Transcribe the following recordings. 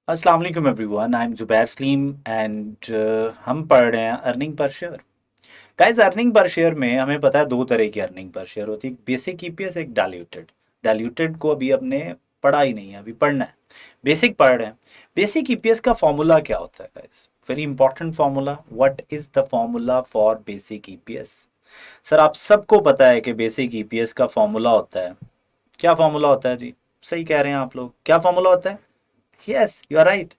अस्सलाम वालेकुम everyone, I am Zubair Salim and हम पढ़ रहे हैं earning per share. Guys, earning per share में हमें पता है दो तरह की अर्निंग पर शेयर होती है, एक बेसिक ईपीएस, एक डाइल्यूटेड। डाइल्यूटेड को अभी अपने पढ़ा ही नहीं है, अभी पढ़ना है। बेसिक पढ़ रहे हैं। बेसिक ईपीएस का फॉर्मूला क्या होता है guys? Very important formula. What is the formula for basic EPS? Sir, आप सबको पता है कि बेसिक ईपीएस का फॉर्मूला होता है। क्या फॉर्मूला होता है जी? सही कह रहे हैं आप लोग, क्या फॉर्मूला होता है? Yes, you are right.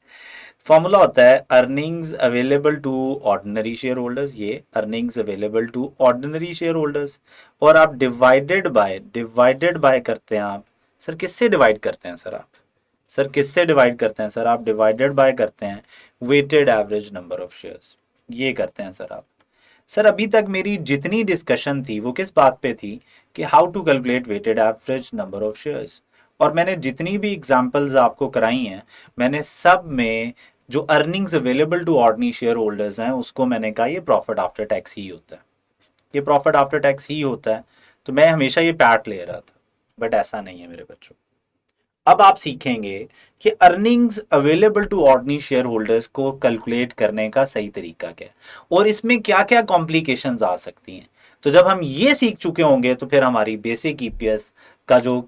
Formula होता है earnings available to ordinary share holders, ये earnings available to ordinary share holders. और आप डिवाइडेड बाय करते हैं आप। सर, किससे डिवाइड करते हैं सर आप डिवाइडेड बाय करते हैं weighted average number of shares. ये करते हैं सर आप। सर, अभी तक मेरी जितनी डिस्कशन थी वो किस बात पे थी? कि how to calculate weighted average number of shares. और मैंने जितनी भी एग्जांपल्स आपको कराई हैं, मैंने सब में जो earnings available to ordinary share holders हैं उसको मैंने कहा ये प्रॉफिट आफ्टर टैक्स ही होता है। ये प्रॉफिट आफ्टर टैक्स ही होता है। तो मैं हमेशा ये पैट ले रहा था, बट ऐसा नहीं है मेरे बच्चों। अब आप सीखेंगे कि earnings available to ordinary share holders को कैलकुलेट करने का सही तरीका क्या है और इसमें क्या क्या कॉम्प्लिकेशंस आ सकती हैं। तो जब हम ये सीख चुके होंगे तो फिर हमारी बेसिक ईपीएस का जो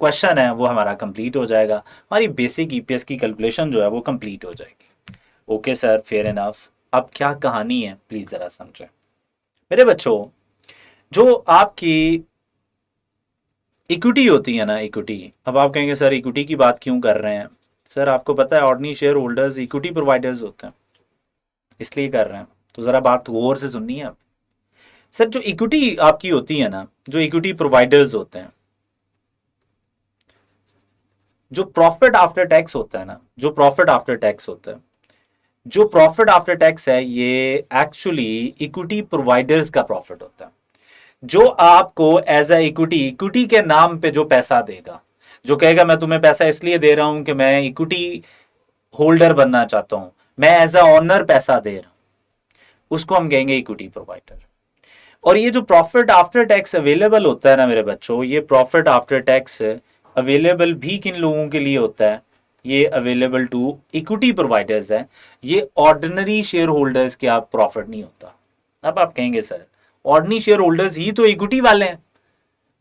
क्वेश्चन है वो हमारा कंप्लीट हो जाएगा। हमारी बेसिक ईपीएस की कैलकुलेशन जो है वो कंप्लीट हो जाएगी। Okay sir, fair enough. अब क्या कहानी है, प्लीज जरा समझें मेरे बच्चों। जो आपकी इक्विटी होती है ना, इक्विटी। अब आप कहेंगे सर इक्विटी की बात क्यों कर रहे हैं? सर, आपको पता है ordinary share holders equity providers होते हैं, इसलिए कर रहे हैं। तो जरा बात गौर से सुननी है आप। सर, जो इक्विटी आपकी होती है ना, जो इक्विटी प्रोवाइडर्स होते हैं, जो प्रॉफिट आफ्टर टैक्स होता है ना, जो प्रॉफिट आफ्टर टैक्स होता है, जो प्रॉफिट आफ्टर टैक्स है ये एक्चुअली इक्विटी प्रोवाइडर्स का प्रॉफिट होता है। जो आपको एज अ इक्विटी, इक्विटी के नाम पे जो पैसा देगा, जो कहेगा मैं तुम्हें पैसा इसलिए दे रहा हूं कि मैं इक्विटी होल्डर बनना चाहता हूं, मैं एज अ ओनर पैसा दे रहा हूं, उसको हम कहेंगे इक्विटी प्रोवाइडर। और ये जो प्रॉफिट आफ्टर टैक्स अवेलेबल होता है ना मेरे बच्चों, ये प्रॉफिट आफ्टर टैक्स अवेलेबल भी किन लोगों के लिए होता है? ये अवेलेबल टू इक्विटी प्रोवाइडर्स है। ये ऑर्डिनरी शेयर होल्डर्स के आप प्रॉफिट नहीं होता। अब आप कहेंगे सर ऑर्डिनरी शेयर होल्डर्स ही तो इक्विटी वाले हैं।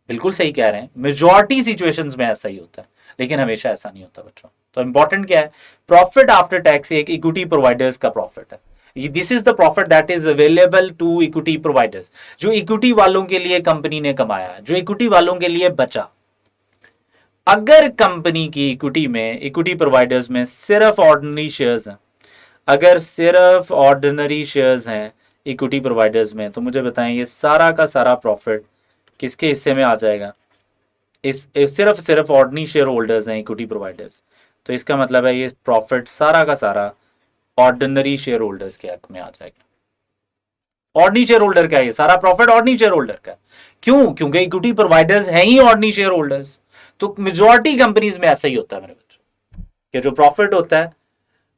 बिल्कुल सही कह रहे हैं, मेजॉरिटी सिचुएशंस में ऐसा ही होता है, लेकिन हमेशा ऐसा नहीं होता बच्चों। तो इंपॉर्टेंट क्या है? प्रॉफिट आफ्टर टैक्स एक इक्विटी प्रोवाइडर्स का प्रॉफिट है। This is the profit that is available to equity providers, जो इक्विटी वालों के लिए कंपनी ने कमाया, जो इक्विटी वालों के लिए बचा। अगर कंपनी की इक्विटी में, इक्विटी प्रोवाइडर्स में सिर्फ ऑर्डिनरी शेयर्स हैं, अगर सिर्फ ऑर्डिनरी शेयर्स हैं इक्विटी प्रोवाइडर्स में, तो मुझे बताएं ये सारा का सारा प्रॉफिट किसके हिस्से में आ जाएगा? सिर्फ सिर्फ ऑर्डिनरी शेयर होल्डर्स हैं इक्विटी प्रोवाइडर्स, तो इसका मतलब है ये प्रॉफिट सारा का सारा ऑर्डिनरी शेयर होल्डर्स के हक में आ जाएगा। ऑर्डिनरी शेयर होल्डर का है, ये सारा प्रॉफिट ऑर्डिनरी शेयर होल्डर का। क्यों? क्योंकि इक्विटी प्रोवाइडर्स हैं ही ऑर्डिनरी शेयर होल्डर्स। तो मेजॉरिटी कंपनीज में ऐसा ही होता है मेरे बच्चों, कि जो प्रॉफिट होता है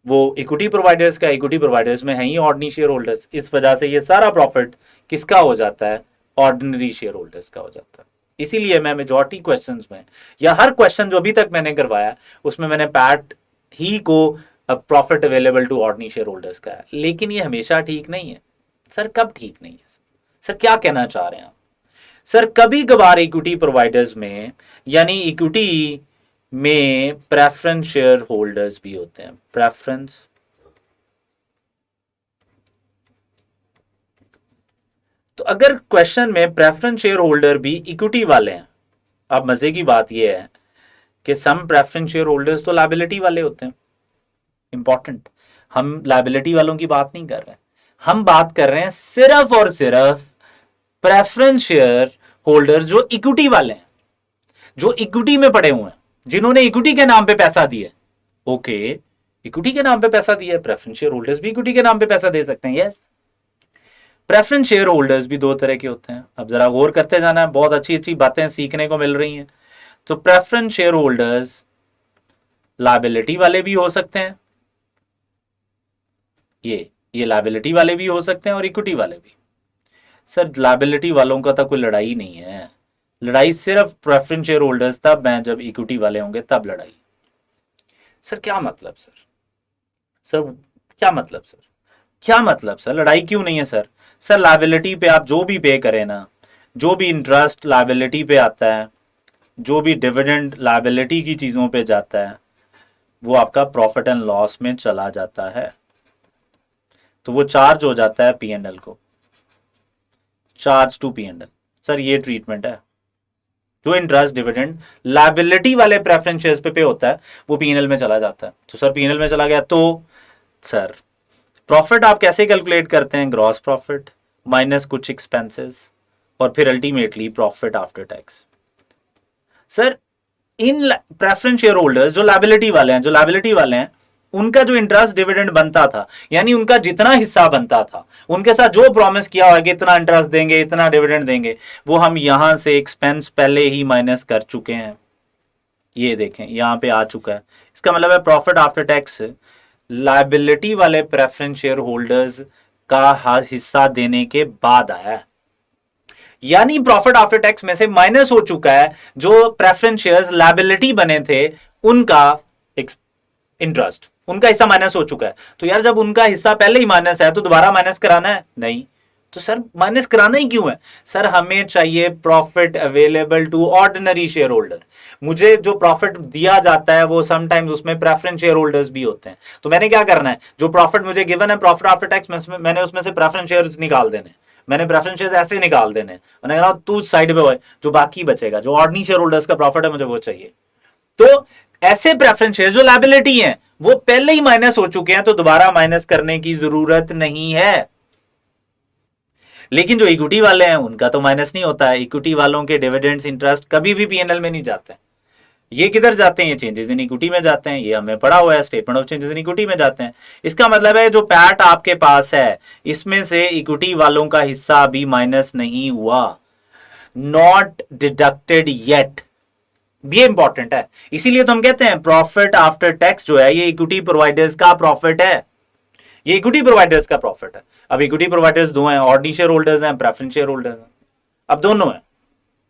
वो इक्विटी प्रोवाइडर्स का, इक्विटी प्रोवाइडर्स में है ही ऑर्डिनरी शेयर होल्डर्स, इस वजह से ये सारा प्रॉफिट किसका हो जाता है? ऑर्डिनरी शेयर होल्डर्स का हो जाता है। इसीलिए मैं मेजॉरिटी क्वेश्चंस में, या हर क्वेश्चन जो अभी तक मैंने करवाया उसमें मैंने पैट ही को profit available to ordinary share holders का है। लेकिन ये हमेशा ठीक नहीं है। सर, कब ठीक नहीं है? सर, क्या कहना चाह रहे हैं आप? सर, कभी कभार इक्विटी प्रोवाइडर्स में, यानी इक्विटी में प्रेफरेंस शेयर होल्डर्स भी होते हैं। प्रेफरेंस, तो अगर क्वेश्चन में प्रेफरेंस शेयर होल्डर भी इक्विटी वाले हैं, अब मजे की बात यह है कि सम प्रेफरेंस शेयर होल्डर्स तो लायबिलिटी वाले होते हैं। इंपॉर्टेंट, हम लायबिलिटी वालों की बात नहीं कर रहे हैं, हम बात कर रहे हैं सिर्फ और सिर्फ प्रेफरेंस शेयर होल्डर जो इक्विटी वाले हैं, जो इक्विटी में पड़े हुए हैं, जिन्होंने इक्विटी के नाम पे पैसा दिया। ओके, इक्विटी के नाम पे पैसा दिया, प्रेफरेंस शेयर होल्डर्स भी इक्विटी के नाम पे पैसा दे सकते हैं। यस, प्रेफरेंस शेयर होल्डर्स भी दो तरह के होते हैं। अब जरा गौर करते जाना है, बहुत अच्छी अच्छी बातें सीखने को मिल रही हैं। तो प्रेफरेंस शेयर होल्डर्स लायबिलिटी वाले भी हो सकते हैं, ये लायबिलिटी वाले भी हो सकते हैं और इक्विटी वाले भी। सर, लायबिलिटी वालों का तो कोई लड़ाई नहीं है। लड़ाई सिर्फ प्रेफरेंस शेयर होल्डर्स तब है जब इक्विटी वाले होंगे, तब लड़ाई। सर क्या मतलब सर, सर क्या मतलब सर, क्या मतलब सर, लड़ाई क्यों नहीं है सर? सर लायबिलिटी पे आप जो भी पे करें ना, जो भी इंटरेस्ट लायबिलिटी पे आता है, जो भी डिविडेंड लायबिलिटी की चीजों पे जाता है, वो आपका प्रॉफिट एंड लॉस में चला जाता है, तो वो चार्ज हो जाता है पीएनएल को, चार्ज टू पीएनएल। सर ये ट्रीटमेंट है। जो इंटरेस्ट डिविडेंड लायबिलिटी वाले प्रेफरेंस शेयर्स पे होता है वो पीएनएल में चला जाता है। तो सर पीएनएल में चला गया तो सर प्रॉफिट आप कैसे कैलकुलेट करते हैं? ग्रॉस प्रॉफिट माइनस कुछ एक्सपेंसेस और फिर ultimately profit after tax. Sir इन प्रेफरेंस शेयर होल्डर्स जो लायबिलिटी वाले हैं, जो लायबिलिटी वाले हैं, उनका जो इंटरेस्ट डिविडेंड बनता था, यानी उनका जितना हिस्सा बनता था, उनके साथ जो प्रॉमिस किया हुआ कि इतना इंटरेस्ट देंगे, इतना डिविडेंड देंगे, वो हम यहां से एक्सपेंस पहले ही माइनस कर चुके हैं। ये देखें यहां पे आ चुका है। इसका मतलब है प्रॉफिट आफ्टर टैक्स लायबिलिटी वाले प्रेफरेंस शेयर होल्डर्स का हिस्सा देने के बाद आया है, यानी प्रॉफिट आफ्टर टैक्स में से माइनस हो चुका है जो प्रेफरेंस शेयर्स लायबिलिटी बने थे, उनका इंटरेस्ट, उनका हिस्सा माइनस हो चुका है। तो यार जब उनका हिस्सा पहले ही माइनस है तो दोबारा माइनस कराना है? नहीं। तो सर माइनस कराना ही क्यों है? सर हमें चाहिए profit available to ordinary share holder. मुझे जो प्रॉफिट दिया जाता है वो समटाइम्स उसमें प्रेफरेंस शेयर होल्डर्स भी होते हैं। तो मैंने क्या करना है, जो प्रॉफिट मुझे गिवन है प्रॉफिट आफ्टर टैक्स, मैंने उसमें से प्रेफरेंस शेयर्स निकाल देने, मैंने प्रेफरेंस शेयर्स ऐसे निकाल देने। मैंने कहा तू साइड पे हो, जो बाकी बचेगा, जो ऑर्डिनरी शेयर होल्डर्स का प्रॉफिट है, मुझे वो चाहिए। तो ऐसे प्रेफरेंस शेयर जो लायबिलिटी हैं वो पहले ही माइनस हो चुके हैं, तो दोबारा माइनस करने की जरूरत नहीं है। लेकिन जो इक्विटी वाले हैं उनका तो माइनस नहीं होता है। इक्विटी वालों के डिविडेंड्स इंटरेस्ट कभी भी पीएनएल में नहीं जाते हैं। ये किधर जाते हैं? ये चेंजेस इन इक्विटी में जाते हैं। ये हमें पढ़ा हुआ है, statement of changes in equity में जाते हैं। इसका मतलब है जो पैट आपके पास है इसमें से इक्विटी वालों का हिस्सा अभी माइनस नहीं हुआ, नॉट डिडक्टेड येट। ये इंपॉर्टेंट है, इसीलिए तो हम कहते हैं प्रॉफिट आफ्टर टैक्स जो है ये इक्विटी प्रोवाइडर्स का प्रॉफिट है, ये इक्विटी प्रोवाइडर्स का प्रॉफिट है। अब इक्विटी प्रोवाइडर्स दो हैं, ऑर्डिनरी शेयर होल्डर्स हैं, प्रेफरेंस शेयर होल्डर्स हैं। अब दोनों हैं,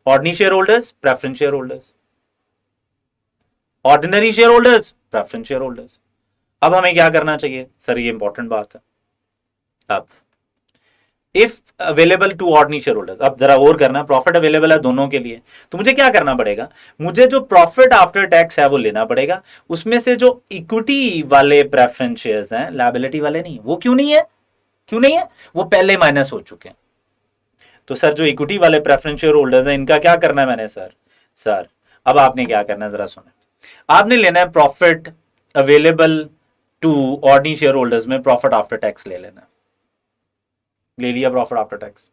ordinary share holders, preference share holders, ordinary share holders, preference share holders. अब हमें क्या करना चाहिए? सर ये इंपॉर्टेंट बात है। अब if available to ordinary share holders, अब जरा और करना, प्रॉफिट अवेलेबल है दोनों के लिए, तो मुझे क्या करना पड़ेगा? मुझे जो प्रॉफिट आफ्टर टैक्स है वो लेना पड़ेगा। उसमें से जो इक्विटी वाले प्रेफरेंस शेयर्स हैं, लायबिलिटी वाले नहीं, वो क्यों नहीं है? क्यों नहीं है? वो पहले माइनस हो चुके हैं। तो सर जो इक्विटी वाले प्रेफरेंस शेयर होल्डर्स हैं इनका क्या करना है मैंने? सर अब आपने क्या करना है जरा सुने। आपने लेना है profit available to ordinary share holders में प्रॉफिट आफ्टर टैक्स ले लेना। ले लिया profit after tax?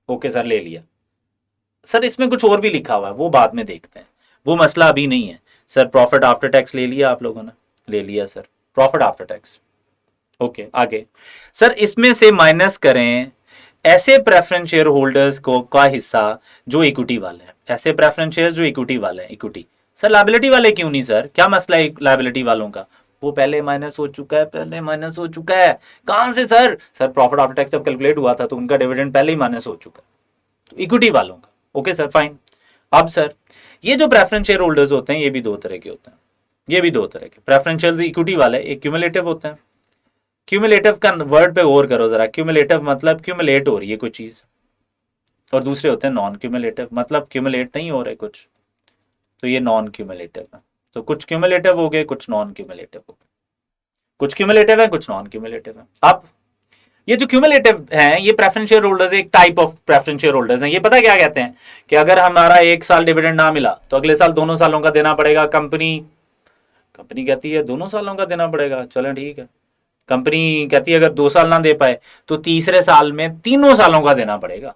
Okay sir ले लिया। सर इसमें कुछ और भी लिखा हुआ है, वो बाद में देखते हैं, वो मसला अभी नहीं है। सर प्रॉफिट आफ्टर टैक्स ले लिया आप लोगों ने? ले लिया sir profit after tax. Okay आगे। सर इसमें से माइनस करें ऐसे प्रेफरेंस शेयर होल्डर्स को का हिस्सा जो इक्विटी वाले हैं, ऐसे प्रेफरेंस शेयर जो इक्विटी वाले हैं। इक्विटी सर लायबिलिटी वाले क्यों नहीं? सर क्या मसला है लायबिलिटी वालों का? वो पहले माइनस हो चुका है, पहले माइनस हो चुका है। कहां से sir? Sir profit after tax जब कैलकुलेट हुआ था तो उनका डिविडेंड पहले ही माइनस हो चुका है, तो इक्विटी वालों का। Okay sir fine. अब सर ये जो प्रेफरेंस शेयर होल्डर्स होते हैं ये भी दो तरह के होते हैं, ये भी दो तरह के प्रेफरेंस शेयर इक्विटी वाले, एक क्यूमुलेटिव होते हैं। क्यूमुलेटिव का वर्ड पे गौर करो जरा। क्यूमुलेटिव मतलब क्यूमुलेट हो रही है कोई चीज, और दूसरे होते हैं नॉन क्यूमुलेटिव, मतलब क्यूमुलेट नहीं हो रहे कुछ, तो ये नॉन क्यूमुलेटिव है। तो कुछ क्यूमुलेटिव हो गए, कुछ नॉन क्यूमुलेटिव हो गए, कुछ क्यूमुलेटिव है, कुछ नॉन क्यूमुलेटिव है। अब ये जो क्यूमुलेटिव हैं ये प्रेफरेंस शेयर होल्डर्स एक type of preference share holders हैं। ये पता क्या कहते हैं कि अगर हमारा एक साल डिविडेंड ना मिला तो अगले साल दोनों सालों का देना पड़ेगा। कंपनी कहती है दोनों सालों का देना पड़ेगा, चलें ठीक है। कंपनी कहती है अगर 2 साल ना दे पाए तो तीसरे साल में तीनों सालों का देना पड़ेगा।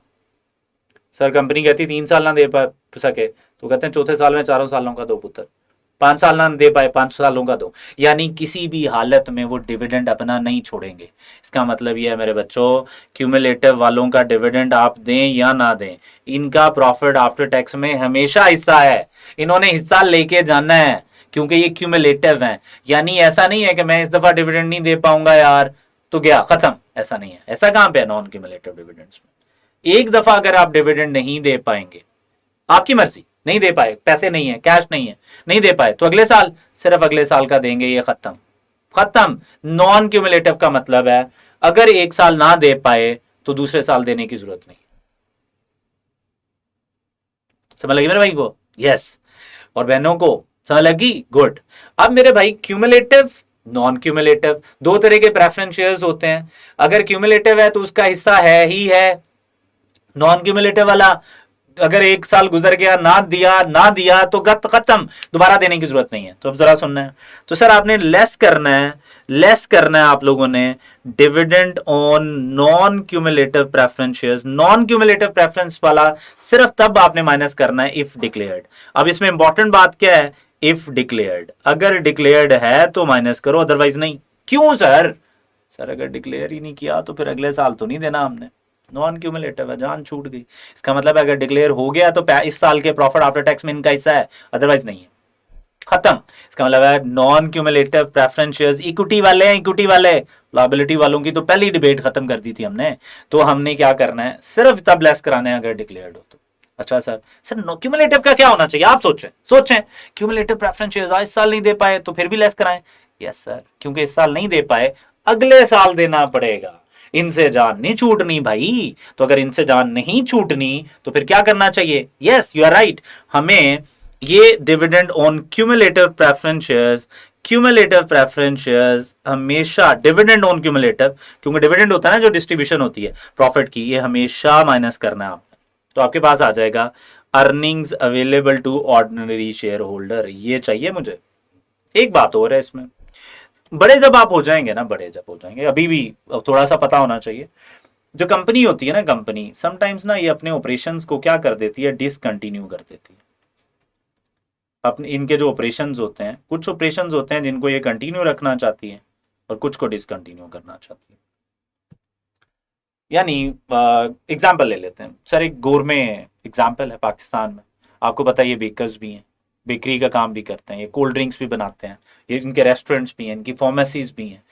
सर कंपनी कहती 3 साल ना दे पाए सके तो कहते हैं चौथे साल में 4 सालों का दो पुत्र, 5 साल ना दे पाए 5 सालों का दो। यानी किसी भी हालत में वो डिविडेंड अपना नहीं छोड़ेंगे। इसका मतलब ये है मेरे बच्चों, क्यूमुलेटिव वालों का डिविडेंड आप दें या ना दें, इनका प्रॉफिट आफ्टर टैक्स में हमेशा हिस्सा है। इन्होंने हिस्सा लेके जाना है क्योंकि ये क्यूमुलेटिव हैं। यानी ऐसा नहीं है कि मैं इस दफा डिविडेंड नहीं दे पाऊंगा यार तो गया खत्म, ऐसा नहीं है। ऐसा कहां पे है नॉन क्यूमुलेटिव डिविडेंड्स में? एक दफा अगर आप डिविडेंड नहीं दे पाएंगे, आपकी मर्जी, नहीं दे पाए, पैसे नहीं है, कैश नहीं है, नहीं दे पाए, तो अगले साल सिर्फ अगले साल का देंगे, ये खत्म खत्म। नॉन क्यूमुलेटिव का मतलब है अगर एक साल ना दे पाए तो दूसरे साल देने की जरूरत नहीं। समझ लगी मेरे भाई को? यस। और बहनों को समझ लगी? गुड। अब मेरे भाई क्यूमुलेटिव, नॉन क्यूमुलेटिव, दो तरह के प्रेफरेंस शेयर्स होते हैं। अगर क्यूमुलेटिव है तो उसका हिस्सा है ही है। नॉन क्यूमुलेटिव वाला अगर एक साल गुजर गया, ना दिया तो गत खत्म, दोबारा देने की जरूरत नहीं है। तो अब जरा सुनना है, तो सर आपने लेस करना है आप लोगों ने dividend on non cumulative preference shares. Non cumulative preference वाला सिर्फ तब आपने माइनस करना है इफ डिक्लेयर्ड। अब इसमें इंपॉर्टेंट बात क्या है? इफ डिक्लेयर्ड, अगर डिक्लेयर्ड है तो माइनस करो, अदरवाइज नहीं। क्यों सर? सर अगर डिक्लेयर ही नहीं किया तो फिर अगले साल तो नहीं देना हमने, नॉन क्यूमुलेटिव है, जान छूट गई। इसका मतलब अगर डिक्लेयर हो गया तो इस साल के प्रॉफिट आफ्टर टैक्स में इनका हिस्सा है, अदरवाइज नहीं है, खत्म। इसका मतलब है non cumulative preference shares equity वाले हैं, इक्विटी वाले। लायबिलिटी वालों की तो पहली डिबेट खत्म कर दी थी हमने। तो हमने क्या करना है, सिर्फ तब लेस कराना है अगर डिक्लेयर्ड हो तो। अच्छा सर, क्यूमुलेटिव का क्या होना चाहिए? आप सोचें क्यूमुलेटिव प्रेफरेंस शेयर्स इस साल नहीं दे पाए तो फिर भी लेस कराएं। यस सर, क्योंकि इस साल नहीं दे पाए, अगले साल देना पड़ेगा। इनसे जान नहीं छूटनी भाई। तो अगर इनसे जान नहीं छूटनी तो फिर क्या करना चाहिए? यस यू आर राइट, हमें ये dividend on cumulative preference shares हमेशा डिविडेंड ऑन क्यूमुलेटिव, क्योंकि डिविडेंड होता है ना जो डिस्ट्रीब्यूशन होती है प्रॉफिट की, ये हमेशा माइनस करना है आपने। तो आपके पास आ जाएगा earnings available to ordinary share holder, ये चाहिए मुझे। एक बात और है इसमें, बड़े जब आप हो जाएंगे ना, बड़े जब हो जाएंगे, अभी भी थोड़ा सा पता होना चाहिए। जो कंपनी होती है ना, कंपनी समटाइम्स ना ये अपने ऑपरेशंस को क्या कर देती है, डिसकंटिन्यू कर देती है। अपने इनके जो ऑपरेशंस होते हैं, कुछ ऑपरेशंस होते हैं जिनको ये कंटिन्यू रखना चाहती है और कुछ को डिसकंटिन्यू करना चाहती है। यानी एग्जाम्पल ले लेते हैं सर, एक गोरमे एग्जाम्पल है पाकिस्तान में। आपको पता है ये बेकर्स भी हैं, बेकरी का काम भी करते हैं, ये कोल्ड ड्रिंक्स भी बनाते हैं, ये इनके रेस्टोरेंट्स भी हैं, इनकी फार्मेसीज भी हैं,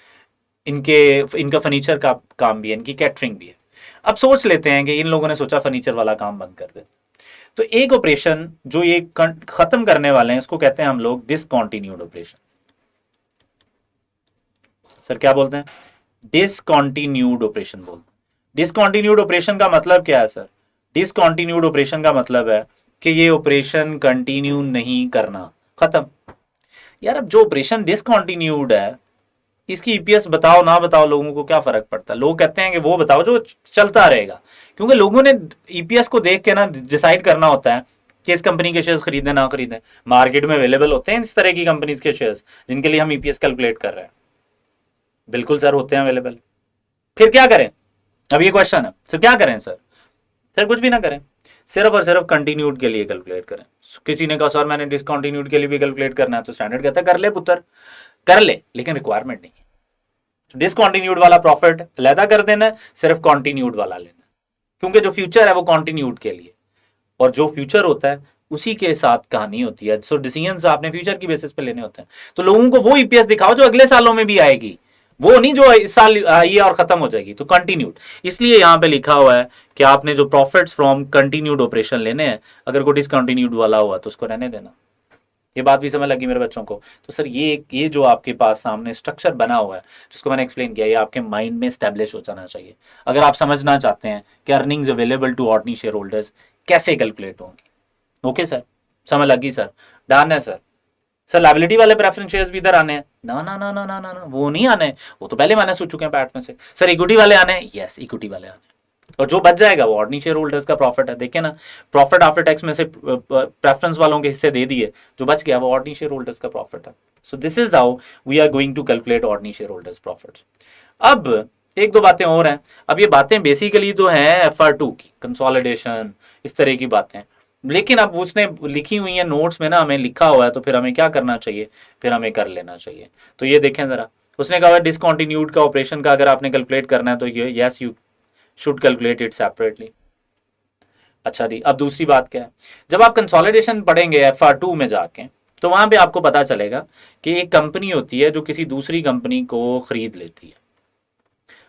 इनके इनका फर्नीचर का काम भी है, इनकी कैटरिंग भी है। अब सोच लेते हैं कि इन लोगों ने सोचा फर्नीचर वाला काम बंद कर दे। तो एक ऑपरेशन जो ये खत्म करने वाले हैं इसको कहते हैं हम लोग डिसकॉन्टिन्यूड ऑपरेशन। सर क्या बोलते हैं? डिसकॉन्टिन्यूड ऑपरेशन बोलते हैं। डिसकॉन्टिन्यूड ऑपरेशन का मतलब क्या है सर? डिसकॉन्टिन्यूड ऑपरेशन का मतलब है कि ये ऑपरेशन कंटिन्यू नहीं करना, खत्म। यार अब जो ऑपरेशन डिसकॉन्टिन्यूड है इसकी ईपीएस बताओ ना बताओ, लोगों को क्या फर्क पड़ता है? लोग कहते हैं कि वो बताओ जो चलता रहेगा, क्योंकि लोगों ने ईपीएस को देख के ना डिसाइड करना होता है कि इस कंपनी के शेयर्स खरीदें ना खरीदें। मार्केट में अवेलेबल होते हैं इस तरह की कंपनीज के शेयर्स जिनके लिए हम ईपीएस कैलकुलेट कर रहे हैं। बिल्कुल सर, होते हैं अवेलेबल। फिर क्या करें? अब ये क्वेश्चन है सर, क्या करें सर? सर कुछ भी ना करें, सिर्फ और सिर्फ कंटिन्यूड के लिए कैलकुलेट करें। किसी ने कहा सर मैंने डिसकंटिन्यूड के लिए भी कैलकुलेट करना है, तो स्टैंडर्ड कहता है कर ले पुत्र, कर ले, लेकिन रिक्वायरमेंट नहीं है। डिसकंटिन्यूड वाला प्रॉफिट अलहदा कर देना है, सिर्फ कंटिन्यूड वाला लेना है, क्योंकि जो फ्यूचर है वो कंटिन्यूड के लिए, और जो फ्यूचर होता है उसी के साथ कहानी होती है। सो डिसीजंस आपने फ्यूचर की बेसिस पे लेने होते हैं। तो लोगों को वो ईपीएस दिखाओ जो अगले सालों में भी आएगी, वो नहीं जो इस साल आई है और खत्म हो जाएगी। तो कंटिन्यूड, इसलिए यहां पे लिखा हुआ है कि आपने जो प्रॉफिट्स फ्रॉम कंटिन्यूड ऑपरेशन लेने हैं, अगर कोई डिसकंटिन्यूड वाला हुआ तो उसको रहने देना। ये बात भी समझ लगी मेरे बच्चों को? तो सर ये जो आपके पास सामने स्ट्रक्चर बना हुआ है जिसको मैंने एक्सप्लेन किया, ये आपके माइंड में स्टैब्लिश हो जाना चाहिए अगर आप समझना चाहते हैं कि earnings available to ordinary share holders कैसे कैलकुलेट होंगी। ओके सर, समझ लगी सर? डन है सर। सर लाइबिलिटी वाले प्रेफरेंस शेयर्स भी इधर आने हैं? ना ना ना ना ना ना ना, वो नहीं आने, वो तो पहले माइनस हो चुके हैं पैट में से। सर इक्विटी वाले आने हैं? यस, इक्विटी वाले आने हैं, और जो बच जाएगा वो ऑर्डिनरी शेयर होल्डर्स का प्रॉफिट है। देखिए ना, प्रॉफिट आफ्टर टैक्स में से प्रेफरेंस वालों के हिस्से दे दिए, जो बच गया वो ऑर्डिनरी शेयर होल्डर्स का प्रॉफिट है। So this is how we are going to calculate ordinary share holders profits. अब एक दो बातें और हैं। अब ये बातें बेसिकली तो हैं FR2 की, कंसोलिडेशन, इस तरह की बातें, लेकिन अब उसने लिखी हुई है नोट्स में ना, हमें लिखा हुआ है, तो फिर हमें क्या करना चाहिए, फिर हमें कर लेना चाहिए। तो ये देखें जरा, उसने कहा डिसकंटिन्यूड का ऑपरेशन का अगर आपने कैलकुलेट करना है तो ये yes you should calculate it separately. अच्छा जी, अब दूसरी बात क्या है, जब आप कंसोलिडेशन पढ़ेंगे FR2 में जाके, तो वहां पे आपको पता चलेगा कि एक कंपनी होती है जो किसी दूसरी कंपनी को खरीद लेती है।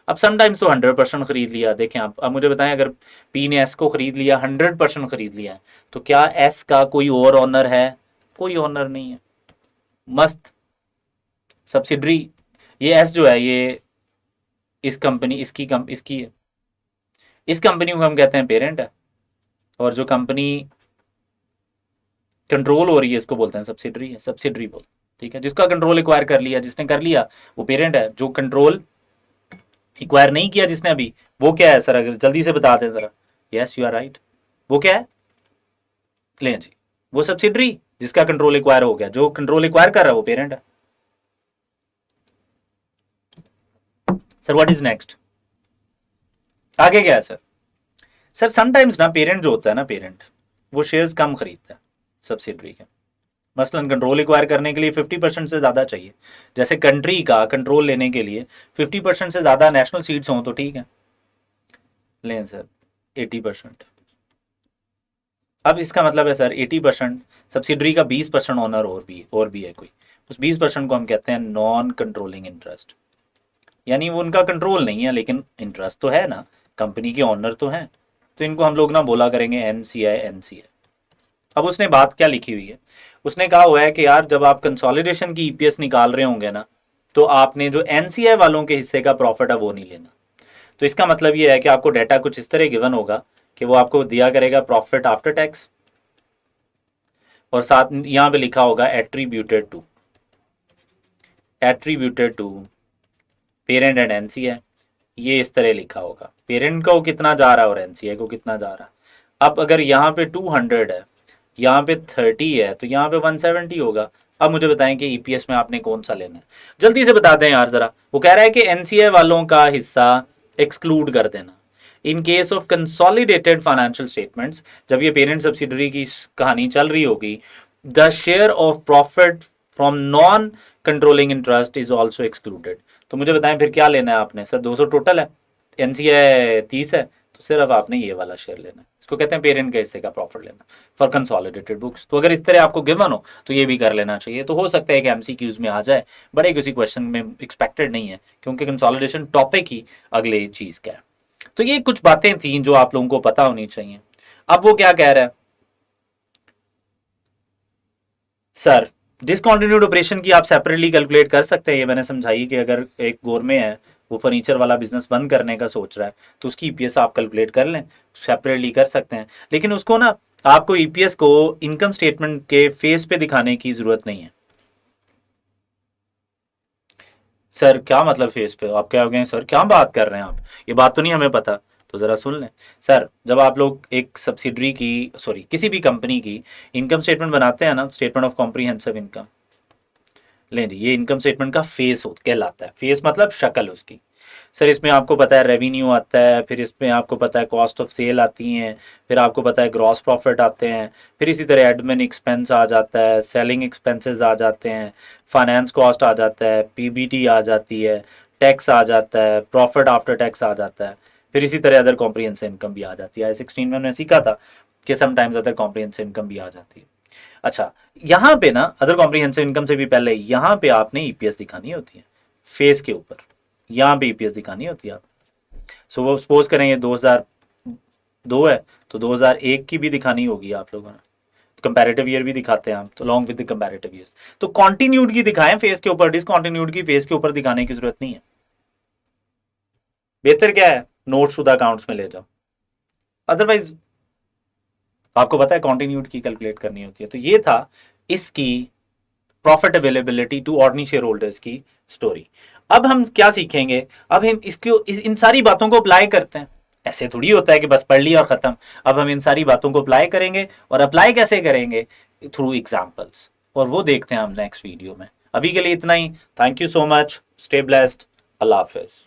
अब समटाइम्स तो 100% खरीद लिया। देखें आप, अब मुझे बताएं, अगर पी ने एस को खरीद लिया, 100% खरीद लिया, तो क्या एस का कोई और ऑनर है? कोई ऑनर नहीं है। मस्त सब्सिडरी, ये एस जो है ये इस कंपनी इसकी है, इस कंपनी को हम कहते हैं पेरेंट है, और जो कंपनी कंट्रोल हो रही है इसको बोलते हैं सब्सिडरी है, सब्सिडरी बोलते हैं। ठीक है, जिसका कंट्रोल एक्वायर कर लिया, जिसने कर लिया वो पेरेंट है, जो कंट्रोल एक्वायर नहीं किया जिसने अभी, वो क्या है सर, अगर जल्दी से बता दें जरा। यस यू आर राइट, वो क्या है, लें जी, वो सब्सिडरी जिसका कंट्रोल एक्वायर हो गया, जो कंट्रोल एक्वायर कर रहा है वो पेरेंट है। सर व्हाट इज नेक्स्ट, आगे क्या है सर। सर समटाइम्स ना पेरेंट जो होता है ना, पेरेंट वो शेयर्स कम खरीदता है सब्सिडरी के। मसलन कंट्रोल एक्वायर करने के लिए 50% से ज़्यादा चाहिए, जैसे कंट्री का कंट्रोल लेने के लिए 50% से ज़्यादा नेशनल सीट्स हों तो ठीक है, लें सर 80%। अब इसका मतलब है सर 80% सब्सिडरी का 20% ऑनर और भी है कोई, उस 20% को हम कहते हैं नॉन कंट्रोलिंग इंटरेस्ट, यानी वो उनका कंट्रोल नहीं है लेकिन इंटरेस्ट तो है ना, कंपनी के ऑनर तो हैं, तो इनको हम लोग ना बोला करेंगे एनसीआई एनसीआई। अब उसने बात क्या लिखी हुई है, उसने कहा हुआ है कि यार जब आप कंसोलिडेशन की ईपीएस निकाल रहे होंगे ना, तो आपने जो एनसीआई वालों के हिस्से का प्रॉफिट है वो नहीं लेना। तो इसका मतलब ये है कि आपको डाटा कुछ इस तरह गिवन होगा कि वो आपको दिया करेगा प्रॉफिट आफ्टर टैक्स, और साथ यहां पे लिखा होगा attributed to parent and NCI, ये इस तरह लिखा होगा, पेरेंट को कितना जा रहा है और एनसीआई को कितना जा रहा है। अब अगर यहाँ पे 200 है, यहाँ पे 30 है, तो यहाँ पे 170 होगा। अब मुझे बताएं कि ईपीएस में आपने कौन सा लेना है, जल्दी से बता दें यार जरा। वो कह रहा है कि एनसीआई वालों का हिस्सा एक्सक्लूड कर देना in case of consolidated financial statements. जब ये पेरेंट सब्सिडरी की कहानी चल रही होगी, the share of profit from non controlling interest is also excluded. तो मुझे बताएं फिर क्या लेना है आपने। सर 200 टोटल है, एनसीआई 30 है, तो सिर्फ आपने ये वाला शेयर लेना है, इसको कहते हैं पेरेंट के हिस्से का प्रॉफिट लेना फॉर कंसोलिडेटेड बुक्स। तो अगर इस तरह आपको गिवन हो तो ये भी कर लेना चाहिए, तो हो सकता है कि एमसीक्यूज में आ जाए, बड़े किसी क्वेश्चन में एक्सपेक्टेड नहीं है, क्योंकि कंसोलिडेशन टॉपिक ही अगले चीज का है। तो ये कुछ बातें थी जो आप लोगों को पता होनी चाहिए। अब वो क्या कह रहा है सर, डिसकंटिन्यूड ऑपरेशन की आप सेपरेटली कैलकुलेट कर सकते हैं, ये मैंने समझाई कि अगर एक गोरमे है वो फर्नीचर वाला बिजनेस बंद करने का सोच रहा है, तो उसकी ईपीएस आप कैलकुलेट कर लें, सेपरेटली कर सकते हैं, लेकिन उसको ना आपको ईपीएस को इनकम स्टेटमेंट के फेस पे दिखाने की जरूरत नहीं है। सर क्या मतलब फेस पे, आप क्या हो गए सर, क्या बात कर रहे हैं आप, ये बात तो नहीं हमें पता। तो ज़रा सुन लें सर, जब आप लोग एक सब्सिडरी की, सॉरी किसी भी कंपनी की इनकम स्टेटमेंट बनाते हैं ना, स्टेटमेंट ऑफ कॉम्प्रिहेंसिव इनकम, लें जी, ये इनकम स्टेटमेंट का फेस कहलाता है। फेस मतलब शक्ल उसकी। सर इसमें आपको पता है रेवेन्यू आता है, फिर इसमें आपको पता है कॉस्ट ऑफ सेल आती हैं, फिर आपको पता है ग्रॉस प्रॉफिट आते हैं, फिर इसी तरह एडमिन एक्सपेंस आ जाता है, सेलिंग एक्सपेंसेस आ जाते हैं, फाइनेंस कॉस्ट आ जाता है, पीबीटी आ जाती है, टैक्स आ जाता है, प्रॉफिट आफ्टर टैक्स आ जाता है, फिर इसी तरह अदर कॉम्प्रिहेंसिव इनकम भी आ जाती है। 16 में हमने सीखा था कि समटाइम्स अदर कॉम्प्रिहेंसिव इनकम भी आ जाती है। अच्छा, यहाँ पे ना अदर कॉम्प्रिहेंसिव इनकम से भी पहले यहाँ पे आपने ईपीएस दिखानी होती है, फेस के ऊपर यहाँ पे ईपीएस दिखानी होती है आप। सो वो सपोज करें ये 2002 है, तो 2001 की भी दिखानी होगी आप लोगों ने, कंपैरेटिव ईयर भी दिखाते हैं हम, तो long with the comparative years. तो कॉन्टिन्यूड की दिखाएं फेस के ऊपर, डिसकॉन्टिन्यूड की फेस के ऊपर दिखाने की जरूरत नहीं है। बेहतर क्या है, नोट शुदा अकाउंट्स में ले जाओ, अदरवाइज आपको पता है कॉन्टिन्यूड की कैलकुलेट करनी होती है। तो ये था इसकी profit availability to ordinary share holders की स्टोरी। अब हम क्या सीखेंगे, अब हम इन सारी बातों को अप्लाई करते हैं। ऐसे थोड़ी होता है कि बस पढ़ लिया और खत्म। अब हम इन सारी बातों को अप्लाई करेंगे, और अप्लाई कैसे करेंगे, थ्रू एग्जाम्पल्स, और वो देखते हैं हम नेक्स्ट वीडियो में। अभी के लिए इतना ही, thank you so much, stay blessed, Allah Hafiz.